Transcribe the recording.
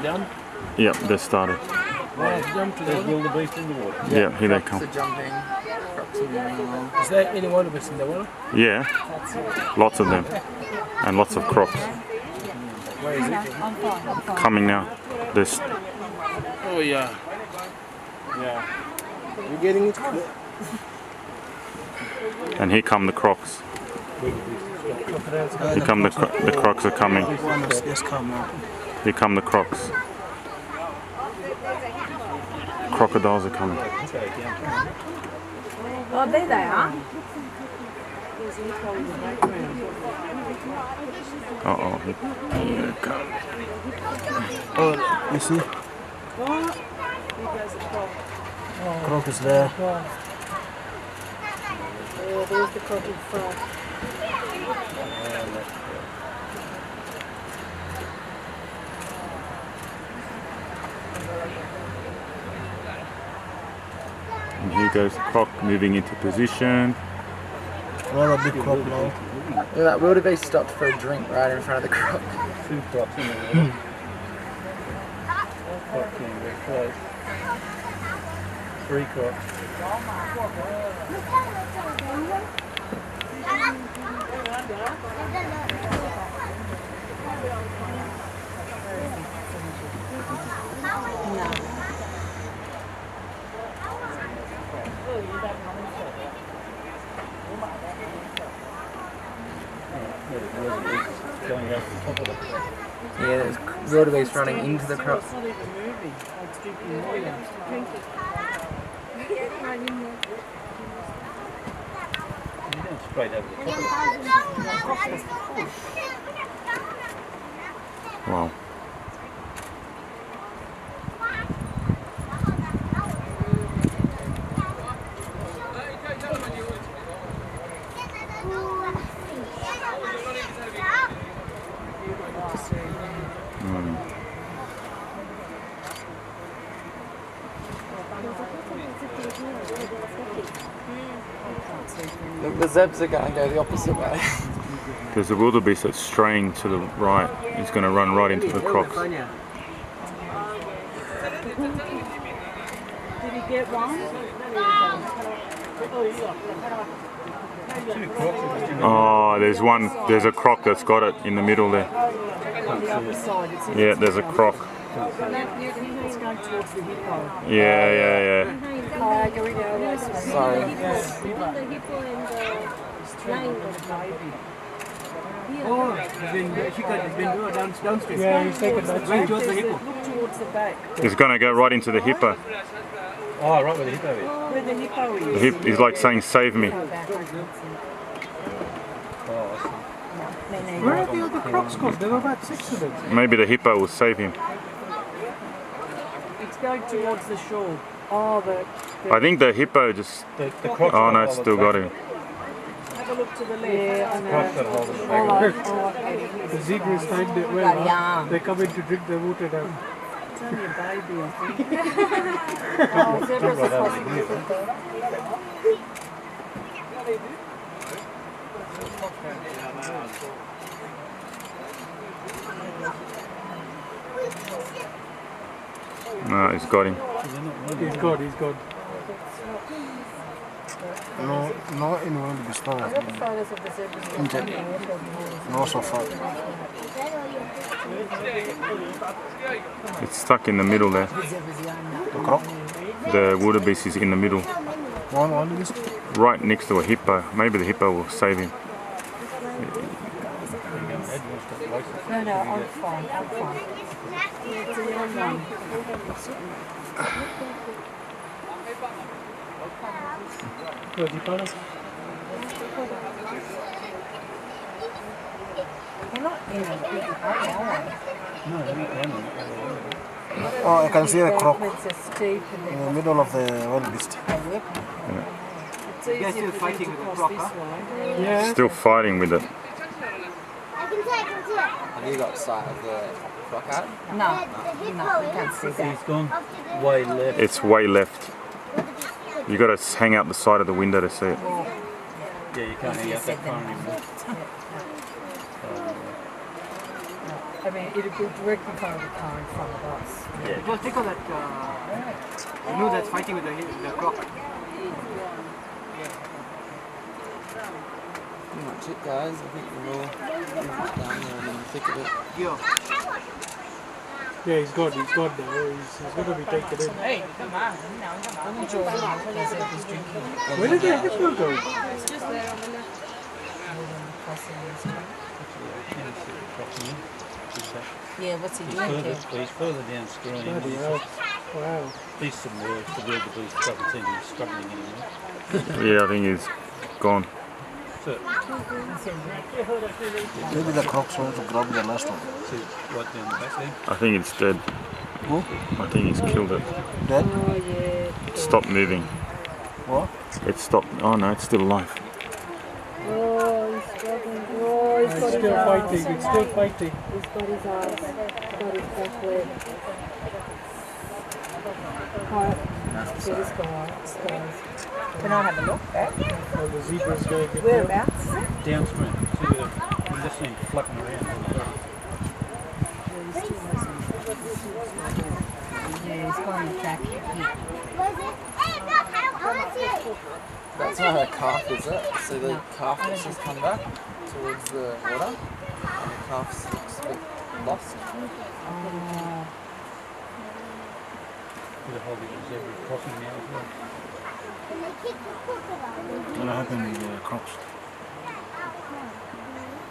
Down? Yep, they started. There's wildebeest in the water. Yeah, here they come. Crocs are jumping. Crocs are moving along. Is there any wildebeest in the water? Yeah, lots of them. And lots of crocs. Where is it? Coming now. This. Oh yeah. Yeah. You're getting it? And here come the crocs. Here come the crocs are coming. Here come the crocs. Crocodiles are coming. Oh, there they are. Uh-oh. Here they come. Oh, you see? Croc is there. Oh, there's the croc in front. And here goes the croc moving into position. Another big croc now. Look at that wildebeest stopped for a drink right in front of the croc. 2 crocs in the water. Croc came very close. 3 crocs. Going over the top of the croc. Yeah, there's wildebeest running into the croc. Straight over the top of the Wow. Look, the zebs are going to go the opposite way. There's a wildebeest that's straying to the right. He's going to run right into the crocs. Did he get one? Oh, there's a croc that's got it in the middle there. Yeah, there's a croc. It's going towards the hippo. Yeah. Go we go. Sorry. Oh, he's been downstream. Yeah, he's taken that right towards the hippo. Look towards the back. He's going to go right into the hippo. Oh, right where the hippo is. Where the hippo is. He's like saying, save me. Oh, Where are the other crocs gone? there were about 6 of them. Maybe the hippo will save him. It's going towards the shore. Oh, I think the hippo just... The crocs Oh no, it's still got him. have a look to the left. Yeah, I know. The zebras timed it well. Huh? They come in to drink the water down. It's only a baby, I think. Oh, zebras are possible. No, he's got him. He's good. No in wildebeest. I got the photos of the zebras. No so far. It's stuck in the middle there. The croc? The wildebeest is in the middle. One wildebeest? Right next to a hippo. Maybe the hippo will save him. No, I'm fine. It's a young one. They're not in a big Oh, I can see the croc It's a steep in the middle of the wildebeest. It's easier still fighting with the croc, Yeah. Still fighting with it. Have you got sight of the croc out? No, you can't see that. He's gone way left. It's way left. You got to hang out the side of the window to see it. Yeah, you can't hang out that far anymore. I mean, it'll be directly in front of the car in front of us. It was thicker that, you know, that's fighting with the croc. Pretty much it, guys. I think we're all down there and in the thick of it. Yeah. Yeah, he's good now. He's going to be taken in. I'm enjoying it because it was drinking. Where did the hippo go? It's just there on the left. Yeah, what's he doing? He's further down screen. Bloody hell. Wow. He's some work. The wildebeest doesn't seem to be struggling anymore. Yeah, I think he's gone. So, Maybe the crocs want to grab the last one. see right down the back there. I think it's dead. Who? I think he's killed it. Dead? Oh, yeah. It stopped moving. What? It stopped. Oh no, it's still alive. Oh, he's struggling. Oh, he's got It's his still arms. fighting. It's still fighting. He's got his arms. He's got his back leg. Alright. See this guy. Can I have a look back? Oh, the zebra's going to get Whereabouts? Downstream. See where you just see him flapping around. Yeah, he's got an attack. That's not her calf, is it? So the calf has just come back towards the water, and the calf looks a bit lost. With a whole bit of zebra crossing now as well. What happened with the crocs?